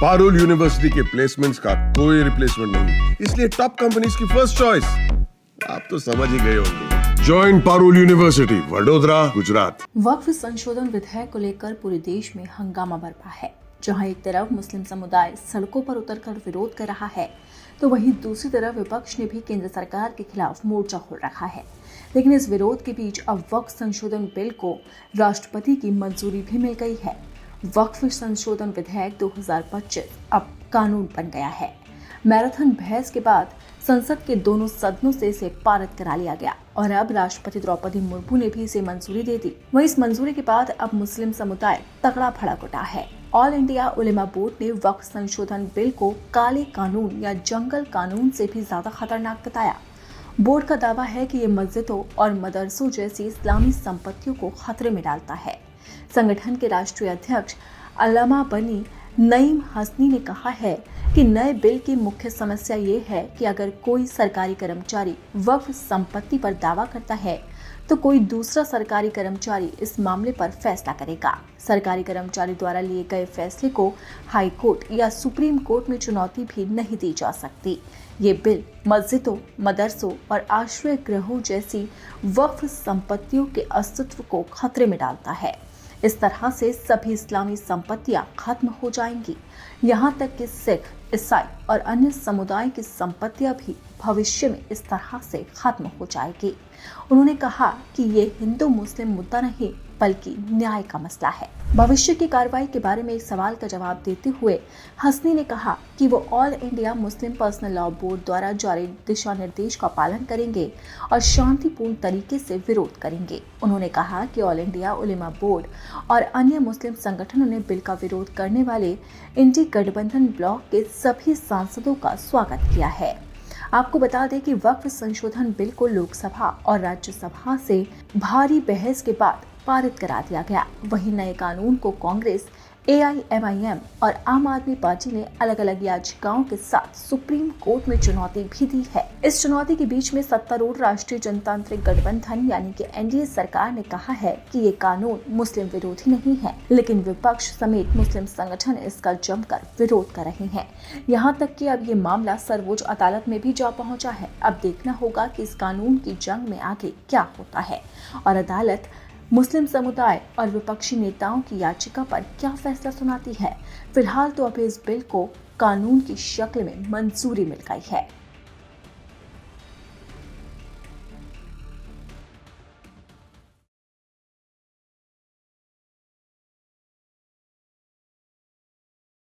Parul university के placements का कोई रिप्लेसमेंट नहीं, इसलिए टॉप कंपनीज की फर्स्ट चॉइस। आप तो समझ ही गए होंगे। Join Parul University, Vadodara, Gujarat. वक्फ संशोधन विधेयक को लेकर पूरे देश में हंगामा बरपा है। जहां एक तरफ मुस्लिम समुदाय सड़कों पर उतरकर विरोध कर रहा है, तो वहीं दूसरी तरफ विपक्ष ने भी केंद्र सरकार के खिलाफ मोर्चा खोल रखा है। लेकिन इस विरोध के बीच अब वक्फ संशोधन बिल को राष्ट्रपति की मंजूरी भी मिल गई है। वक्फ संशोधन विधेयक 2025 अब कानून बन गया है। मैराथन बहस के बाद संसद के दोनों सदनों से इसे पारित करा लिया गया और अब राष्ट्रपति द्रौपदी मुर्मू ने भी इसे मंजूरी दे दी। वहीं इस मंजूरी के बाद अब मुस्लिम समुदाय तगड़ा भड़क उठा है। ऑल इंडिया उलेमा बोर्ड ने वक्फ संशोधन बिल को काले कानून या जंगल कानून से भी ज्यादा खतरनाक बताया। बोर्ड का दावा है कि ये मस्जिदों और मदरसों जैसी इस्लामी संपत्तियों को खतरे में डालता है। संगठन के राष्ट्रीय अध्यक्ष अल्लामा बनी नईम हसनी ने कहा है कि नए बिल की मुख्य समस्या ये है कि अगर कोई सरकारी कर्मचारी वक्फ संपत्ति पर दावा करता है तो कोई दूसरा सरकारी कर्मचारी इस मामले पर फैसला करेगा। सरकारी कर्मचारी द्वारा लिए गए फैसले को हाई कोर्ट या सुप्रीम कोर्ट में चुनौती भी नहीं दी जा सकती। ये बिल मस्जिदों, मदरसों और आश्रय गृहों जैसी वक्फ संपत्तियों के अस्तित्व को खतरे में डालता है। इस तरह से सभी इस्लामी संपत्तियां खत्म हो जाएंगी। यहाँ तक कि सिख, ईसाई और अन्य समुदाय की संपत्तियां भी भविष्य में इस तरह से खत्म हो जाएगी। उन्होंने कहा कि ये हिंदू मुस्लिम मुद्दा नहीं बल्कि न्याय का मसला है। भविष्य की कार्रवाई के बारे में एक सवाल का जवाब देते हुए हसनी ने कहा कि वो all India Muslim personal law board द्वारा जारी दिशा निर्देश का पालन करेंगे और शांतिपूर्ण तरीके से विरोध करेंगे। उन्होंने कहा कि ऑल इंडिया उलेमा बोर्ड और अन्य मुस्लिम संगठनों ने बिल का विरोध करने वाले इंडी गठबंधन ब्लॉक के सभी सांसदों का स्वागत किया है। आपको बता दें कि वक्फ संशोधन बिल को लोकसभा और राज्यसभा से भारी बहस के बाद पारित करा दिया गया। वहीं नए कानून को कांग्रेस, AIMIM और आम आदमी पार्टी ने अलग अलग याचिकाओं के साथ सुप्रीम कोर्ट में चुनौती भी दी है। इस चुनौती के बीच में सत्तारूढ़ राष्ट्रीय जनतांत्रिक गठबंधन यानी कि NDA सरकार ने कहा है कि ये कानून मुस्लिम विरोधी नहीं है, लेकिन विपक्ष समेत मुस्लिम संगठन इसका जमकर विरोध कर रहे हैं। यहाँ तक कि अब ये मामला सर्वोच्च अदालत में भी जा पहुंचा है। अब देखना होगा कि इस कानून की जंग में आगे क्या होता है और अदालत मुस्लिम समुदाय और विपक्षी नेताओं की याचिका पर क्या फैसला सुनाती है। फिलहाल तो अभी इस बिल को कानून की शक्ल में मंजूरी मिल गई है।